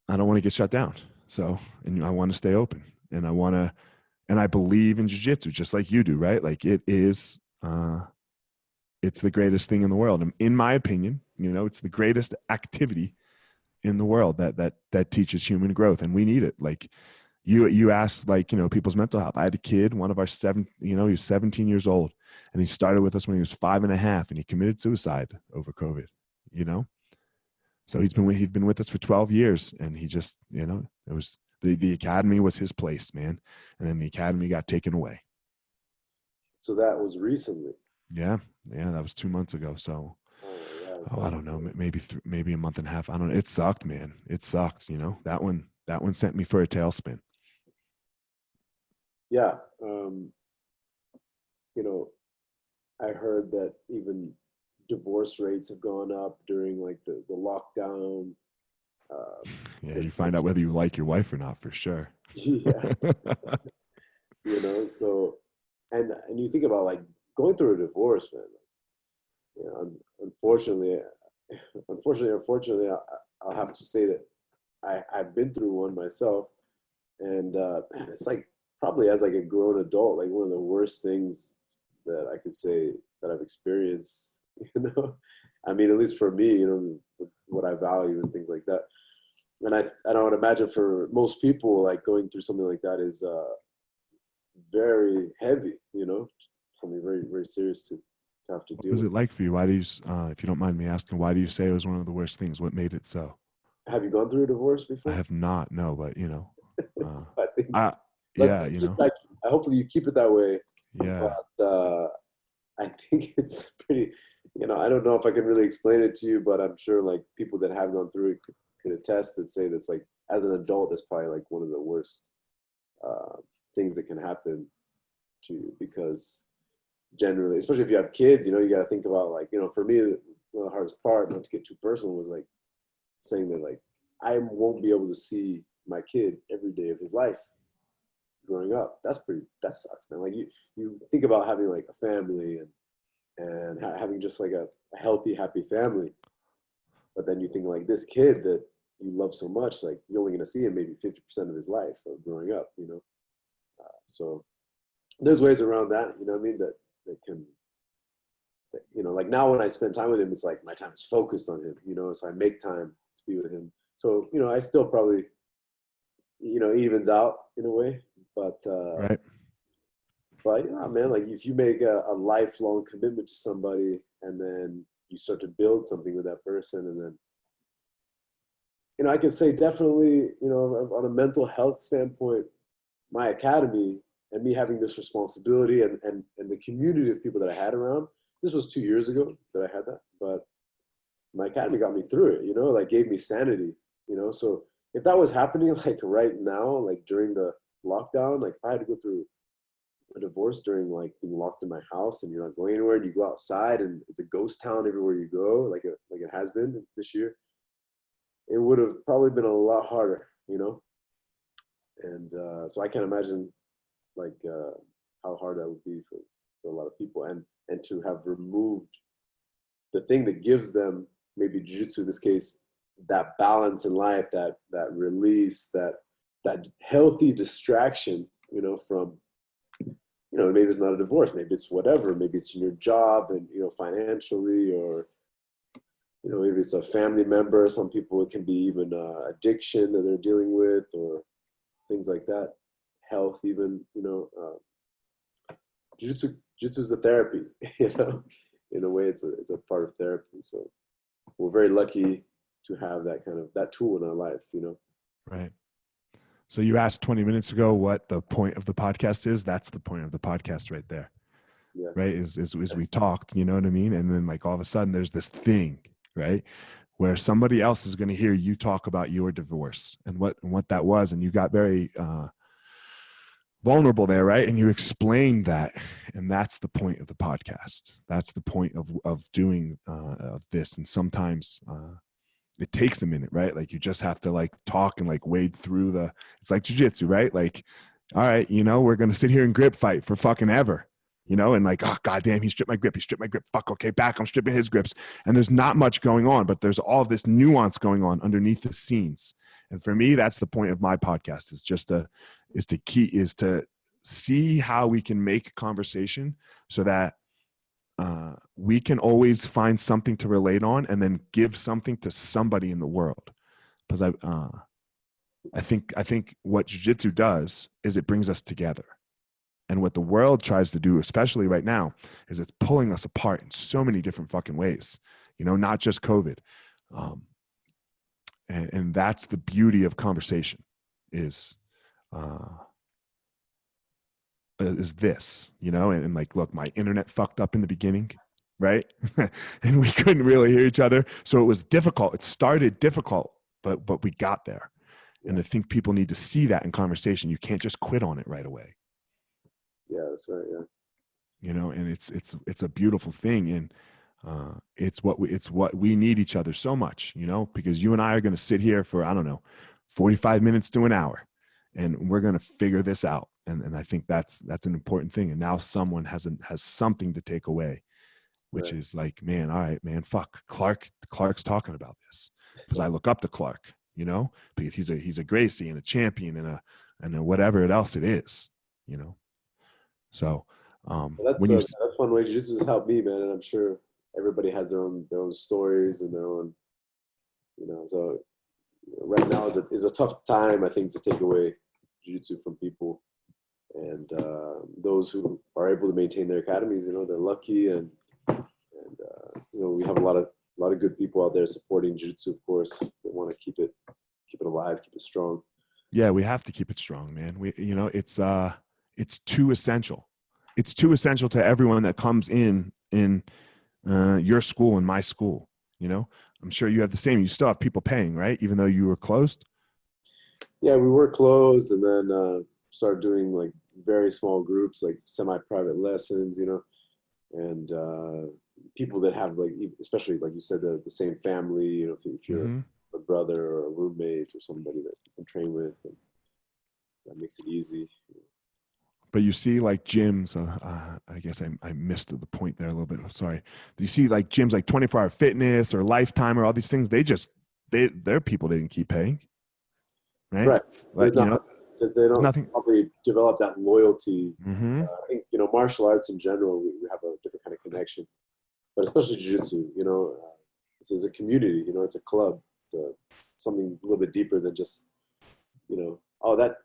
Speaker 1: I don't want to get shut down. So, and I want to stay open, and I believe in jiu-jitsu just like you do, right? Like it's the greatest thing in the world. And in my opinion, you know, it's the greatest activity in the world that teaches human growth, and we need it. Like you asked, like, you know, people's mental health. I had a kid, one of our he was 17 years old, and he started with us when he was 5.5, and he committed suicide over COVID, you know? So he'd been with us for 12 years, and he just, you know, it was the academy was his place, man. And then the academy got taken away.
Speaker 2: So that was recently.
Speaker 1: Yeah, that was 2 months ago. So, I don't know, maybe a month and a half. I don't know. It sucked, man. It sucked. You know, that one sent me for a tailspin.
Speaker 2: Yeah, you know, I heard that even divorce rates have gone up during like the lockdown.
Speaker 1: Yeah, you find out whether you like your wife or not, for sure.
Speaker 2: Yeah. You know, so and you think about like going through a divorce, man. You know, unfortunately, I'll have to say that I've been through one myself, and man, it's like probably as like a grown adult, like one of the worst things that I could say that I've experienced. You know, I mean, at least for me, you know, what I value and things like that. And I would imagine for most people, like going through something like that is very heavy. You know, something very very serious to have to
Speaker 1: What
Speaker 2: deal
Speaker 1: was
Speaker 2: with.
Speaker 1: it like for you? Why do you, if you don't mind me asking, why do you say it was one of the worst things? What made it so?
Speaker 2: Have you gone through a divorce
Speaker 1: I
Speaker 2: before?
Speaker 1: have not, no, but you know,
Speaker 2: I think,
Speaker 1: yeah, you know,
Speaker 2: hopefully you keep it that way.
Speaker 1: yeah.
Speaker 2: But I think it's pretty, you know, I don't know if I can really explain it to you, but I'm sure like people that have gone through it could attest that say that's like, as an adult, that's probably like one of the worst things that can happen to you, because generally, especially if you have kids, you know, you got to think about like, you know, for me, one of the hardest part, not to get too personal, was like saying that like, I won't be able to see my kid every day of his life growing up. That sucks, man. Like you think about having like a family and having just like a healthy, happy family. But then you think like this kid that you love so much, like you're only going to see him maybe 50% of his life of growing up, you know? So there's ways around that, you know what I mean? That can, you know, like now when I spend time with him, it's like my time is focused on him, you know, so I make time to be with him. So, you know, I still probably, you know, evens out in a way, but
Speaker 1: Right.
Speaker 2: But yeah, man, like if you make a lifelong commitment to somebody and then you start to build something with that person, and then, you know, I can say definitely, you know, on a mental health standpoint, my academy and me having this responsibility and the community of people that I had around, this was 2 years ago that I had that, but my academy got me through it, you know, like gave me sanity, you know. So if that was happening like right now, like during the lockdown, like if I had to go through a divorce during like being locked in my house and you're not going anywhere and you go outside and it's a ghost town everywhere you go, like it has been this year, it would have probably been a lot harder, you know. And so I can't imagine like how hard that would be for a lot of people, and to have removed the thing that gives them, maybe jiu-jitsu in this case, that balance in life, that release, that healthy distraction, you know, from, you know, maybe it's not a divorce, maybe it's whatever, maybe it's in your job and, you know, financially, or, you know, maybe it's a family member. Some people, it can be even addiction that they're dealing with, or things like that, health even, you know. jiu-jitsu is a therapy, you know. In a way, it's a part of therapy. So we're very lucky to have that tool in our life, you know.
Speaker 1: Right. So you asked 20 minutes ago what the point of the podcast is. That's the point of the podcast right there.
Speaker 2: Yeah.
Speaker 1: Right. Is we talked, you know what I mean? And then like all of a sudden there's this thing, right, where somebody else is going to hear you talk about your divorce and what that was. And you got very vulnerable there, right? And you explained that. And that's the point of the podcast. That's the point of doing this. And sometimes it takes a minute, right? Like you just have to like talk and like wade through it's like jujitsu, right? Like, all right, you know, we're going to sit here and grip fight for fucking ever, you know, and like, oh, goddamn, he stripped my grip. Fuck, okay, back. I'm stripping his grips. And there's not much going on, but there's all this nuance going on underneath the scenes. And for me, that's the point of my podcast is to see how we can make I so that we can always find something to relate on and then give something to somebody in the world. Because I think what jiu-jitsu does is it brings us together. And what the world tries to do, especially right now, is it's pulling us apart in so many different fucking ways, you know, not just COVID. And that's the beauty of conversation is this, you know, and like, look, my internet fucked up in the beginning, right? And we couldn't really hear each other. So it was difficult. It started difficult, but we got there. And I think people need to see that in conversation. You can't just quit on it right away.
Speaker 2: Yeah, that's right. Yeah.
Speaker 1: You know, and it's a beautiful thing. And it's what we need each other so much, you know, because you and I are going to sit here for, I don't know, 45 minutes to an hour, and we're going to figure this out. And I think that's an important thing. And now someone has something to take away, which
Speaker 2: Right.
Speaker 1: is like, man, all right, man, fuck, Clark's talking about this, because I look up to Clark, you know, because he's a Gracie and a champion and a whatever else it is, you know. So
Speaker 2: Well,
Speaker 1: when you
Speaker 2: that's one way jiu-jitsu has helped me, man, and I'm sure everybody has their own stories and their own, you know. So right now is a tough time, I think, to take away jiu-jitsu from people. And those who are able to maintain their academies, you know, they're lucky, and you know, we have a lot of good people out there supporting jiu-jitsu, of course. They want to keep it alive, keep it strong.
Speaker 1: Yeah, we have to keep it strong, man. You know, it's too essential. It's too essential to everyone that comes in your school and my school. You know, I'm sure you have the same. You still have people paying, right? Even though you were closed.
Speaker 2: Yeah, we were closed, and then started doing like very small groups, like semi-private lessons, you know, and people that have, like, especially like you said, the same family, you know, if you're a brother or a roommate or somebody that you can train with, and that makes it easy.
Speaker 1: But you see, like gyms, I guess I missed the point there a little bit. I'm sorry. Do you see like gyms like 24-hour fitness or Lifetime or all these things? Their people didn't keep paying, right? Like, you know,
Speaker 2: because they don't
Speaker 1: nothing.
Speaker 2: probably develop that loyalty.
Speaker 1: Mm-hmm.
Speaker 2: I think, you know, martial arts in general, we have a different kind of connection, but especially jiu-jitsu, you know, it's a community, you know, it's a club, it's something a little bit deeper than just, you know, oh, that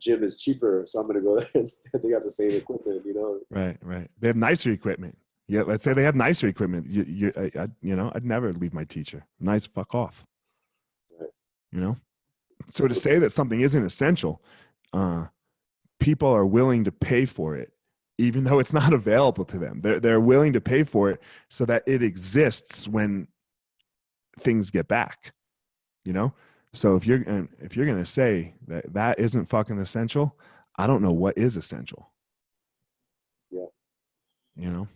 Speaker 2: gym is cheaper, so I'm going to go there instead. They got the same equipment, you know.
Speaker 1: Right. They have nicer equipment. Yeah, let's say they have nicer equipment. You know, I'd never leave my teacher. Nice, fuck off.
Speaker 2: Right.
Speaker 1: You know. So to say that something isn't essential, people are willing to pay for it, even though it's not available to them. They're willing to pay for it so that it exists when things get back. You know. So if you're going to say that isn't fucking essential, I don't know what is essential.
Speaker 2: Yeah.
Speaker 1: You know.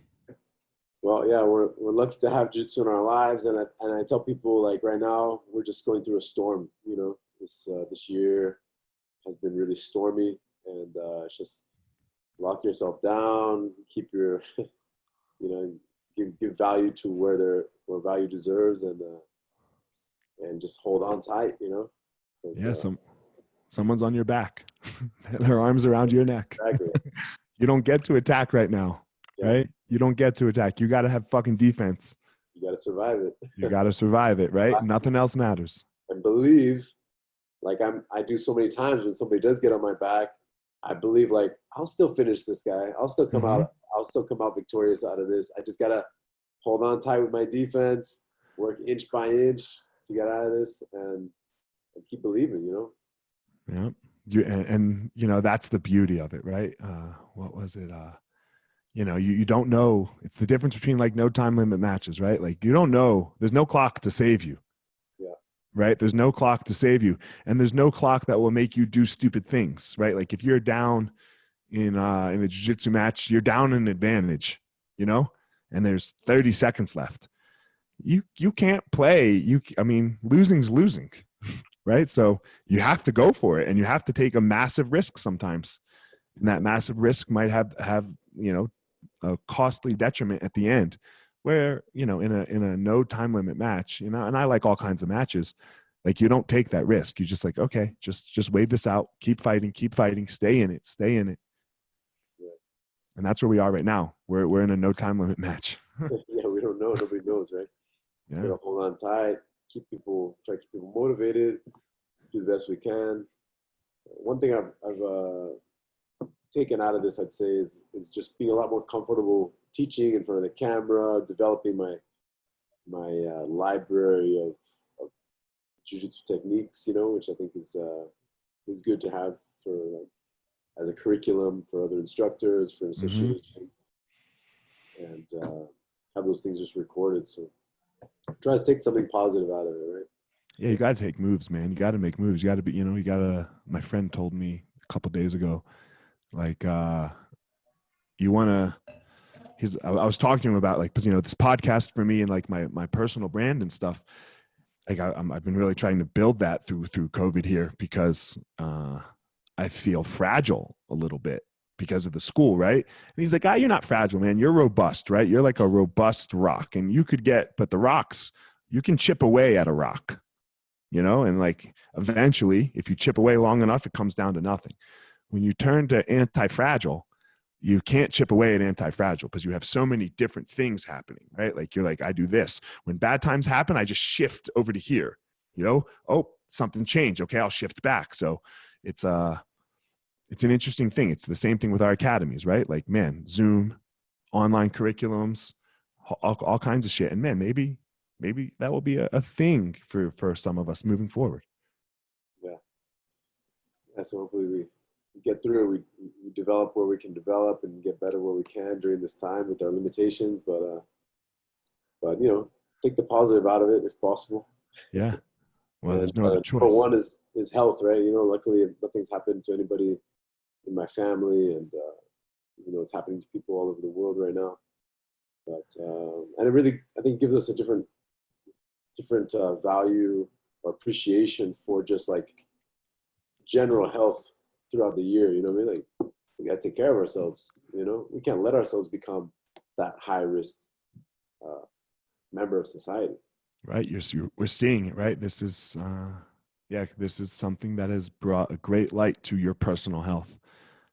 Speaker 2: Well, yeah, we're lucky to have jiu-jitsu in our lives, and I tell people, like, right now we're just going through a storm. You know, this year has been really stormy, and it's just lock yourself down, keep your, you know, give value to where value deserves, and just hold on tight. You know.
Speaker 1: Yeah, someone's on your back. Their arms around your neck.
Speaker 2: Exactly.
Speaker 1: You don't get to attack right now, right? You don't get to attack. You got to have fucking defense.
Speaker 2: You got to survive it.
Speaker 1: You got to survive it, right? Nothing else matters.
Speaker 2: And believe, like I do so many times when somebody does get on my back, I believe like I'll still finish this guy. I'll still come
Speaker 1: Mm-hmm.
Speaker 2: out. I'll still come out victorious out of this. I just gotta hold on tight with my defense, work inch by inch to get out of this, and keep believing.
Speaker 1: Yeah. And you know, that's the beauty of it, right? What was it? You know, you don't know. It's the difference between like no time limit matches, right? Like you don't know. There's no clock to save you,
Speaker 2: Yeah.
Speaker 1: right? There's no clock to save you, and there's no clock that will make you do stupid things, right? Like if you're down in a jiu-jitsu match, you're down an advantage, you know, and there's 30 seconds left. You can't play. I mean, losing's losing, right? So you have to go for it, and you have to take a massive risk sometimes, and that massive risk might have you know, a costly detriment at the end. Where, you know, in a no time limit match, you know, and I like all kinds of matches, like you don't take that risk. You just like, okay, just wait this out, keep fighting, stay in it,
Speaker 2: Yeah.
Speaker 1: and that's where we are right now. We're in a no time limit match.
Speaker 2: Yeah, we don't know. Nobody knows, right? Just
Speaker 1: Yeah.
Speaker 2: gotta hold on tight, try to keep people motivated, do the best we can. One thing I've taken out of this, I'd say, is just being a lot more comfortable teaching in front of the camera, developing my library of jiu-jitsu techniques, which I think is good to have for like as a curriculum for other instructors, for an
Speaker 1: Mm-hmm.
Speaker 2: association, and have those things just recorded. So try to take something positive out of it, right?
Speaker 1: Yeah, you got to take moves, man. You got to make moves. You got to be, you know, you got to. My friend told me a couple days ago, like, you want to. I was talking to him about like, because you know, this podcast for me and like my personal brand and stuff. Like I've been really trying to build that through COVID here because I feel fragile a little bit because of the school, right? And he's like, you're not fragile, man. You're robust, right? You're like a robust rock, and but the rocks, you can chip away at a rock, you know, and like eventually, if you chip away long enough, it comes down to nothing. When you turn to anti-fragile, you can't chip away at anti-fragile because you have so many different things happening, right? Like you're like, I do this. When bad times happen, I just shift over to here, you know, oh, something changed. Okay, I'll shift back. So it's an interesting thing. It's the same thing with our academies, right? Like, man, Zoom, online curriculums, all kinds of shit. And man, maybe that will be a thing for some of us moving forward.
Speaker 2: Yeah. So hopefully we get through it. We develop where we can develop and get better where we can during this time with our limitations. But take the positive out of it if possible.
Speaker 1: Yeah. Well,
Speaker 2: And,
Speaker 1: there's no other
Speaker 2: number
Speaker 1: choice.
Speaker 2: one is health, right? Luckily nothing's happened to anybody in my family, and it's happening to people all over the world right now. But and it really, I think, gives us a different value or appreciation for just like general health throughout the year. You know what I mean? Like we gotta take care of ourselves. We can't let ourselves become that high risk member of society.
Speaker 1: Right. We're seeing it, right? This is, this is something that has brought a great light to your personal health,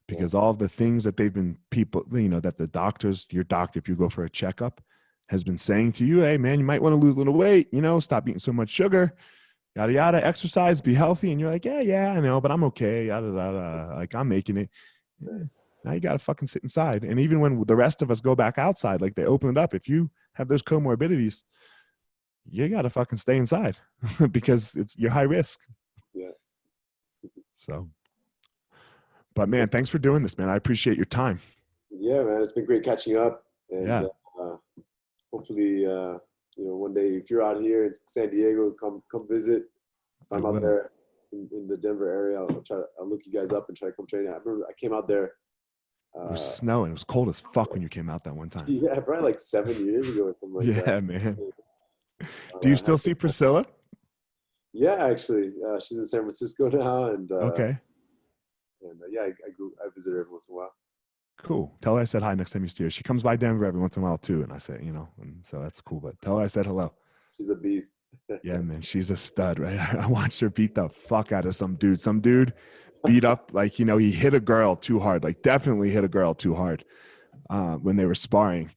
Speaker 1: because all the things that that the doctors, your doctor, if you go for a checkup, has been saying to you, hey man, you might want to lose a little weight, stop eating so much sugar, yada, yada, exercise, be healthy. And you're like, yeah, I know, but I'm okay. Yada, yada, like I'm making it. Yeah. Now you got to fucking sit inside. And even when the rest of us go back outside, like they open it up, if you have those comorbidities, you got to fucking stay inside because you're high risk.
Speaker 2: Yeah.
Speaker 1: So, but man, thanks for doing this, man. I appreciate your time.
Speaker 2: Yeah, man, it's been great catching up, and
Speaker 1: Yeah.
Speaker 2: Hopefully, one day if you're out here in San Diego, come visit. If I'm out there in the Denver area, I'll look you guys up and try to come train. I remember I came out there.
Speaker 1: It was snowing. It was cold as fuck when you came out that one time.
Speaker 2: Yeah, probably like 7 years ago or something like that.
Speaker 1: Yeah, man. Do you still see Priscilla?
Speaker 2: Yeah, actually, she's in San Francisco now, and
Speaker 1: okay.
Speaker 2: And I visit her every once in a while.
Speaker 1: Cool. Tell her I said hi next time you see her. She comes by Denver every once in a while too, and I say, and so that's cool. But tell her I said hello.
Speaker 2: She's a beast.
Speaker 1: Yeah, man, she's a stud, right? I watched her beat the fuck out of some dude. Some dude beat up, like, he hit a girl too hard, like definitely hit a girl too hard when they were sparring.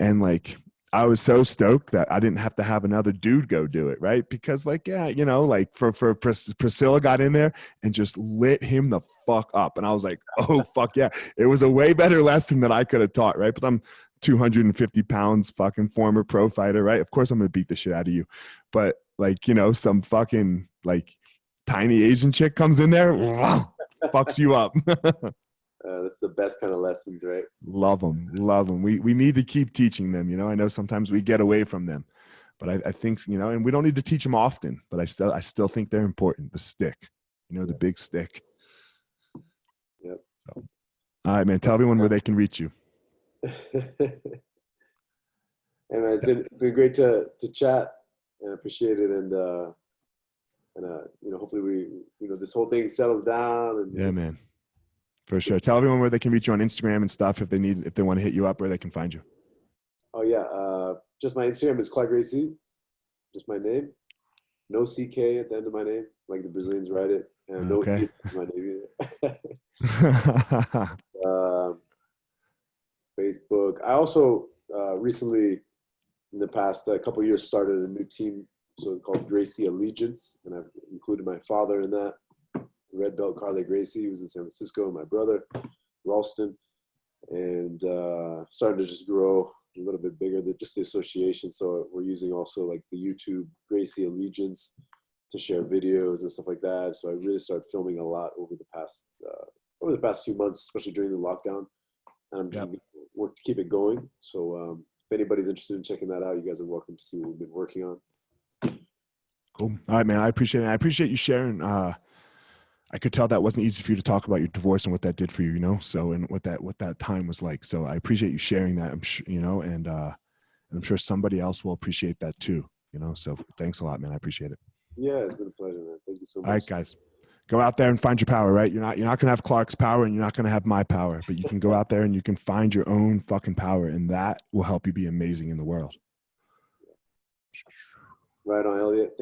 Speaker 1: And like, I was so stoked that I didn't have to have another dude go do it, right? Because like, yeah, you know, like for Priscilla got in there and just lit him the fuck up. And I was like, oh, fuck yeah. It was a way better lesson than I could have taught, right? But I'm 250 pounds, fucking former pro fighter, right? Of course I'm going to beat the shit out of you. But like, you know, some fucking like tiny Asian chick comes in there, fucks you up.
Speaker 2: That's the best kind of lessons, right?
Speaker 1: Love them, love them. We need to keep teaching them. You know, I know sometimes we get away from them, but I think, you know, and we don't need to teach them often. But I still think they're important. The stick, you know, the big stick.
Speaker 2: Yep.
Speaker 1: So, all right, man. Tell everyone where they can reach you.
Speaker 2: Hey man, it's been great to chat, and I appreciate it. And you know, hopefully this whole thing settles down. And
Speaker 1: Yeah, man. For sure. Tell everyone where they can reach you on Instagram and stuff if they want to hit you up, where they can find you.
Speaker 2: Oh yeah, just my Instagram is Clark Gracie, just my name, no CK at the end of my name, like the Brazilians write it, and no
Speaker 1: Okay.
Speaker 2: E at my name either. Facebook. I also recently, in the past couple of years, started a new team, so called Gracie Allegiance, and I've included my father in that. Red belt Carly Gracie, who was in San Francisco, and my brother, Ralston, and starting to just grow a little bit bigger than just the association. So we're using also like the YouTube Gracie Allegiance to share videos and stuff like that. So I really started filming a lot over the past few months, especially during the lockdown. And I'm just work to keep it going. So if anybody's interested in checking that out, you guys are welcome to see what we've been working on.
Speaker 1: Cool. All right, man. I appreciate it. I appreciate you sharing. I could tell that wasn't easy for you to talk about your divorce and what that did for you, you know? So, and what that time was like. So I appreciate you sharing that. I'm sure, you know, and I'm sure somebody else will appreciate that too, you know? So thanks a lot, man. I appreciate it.
Speaker 2: Yeah, it's been a pleasure, man. Thank you so much.
Speaker 1: All right, guys, go out there and find your power, right? You're not going to have Clark's power and you're not going to have my power, but you can go out there and you can find your own fucking power, and that will help you be amazing in the world.
Speaker 2: Right on, Elliot.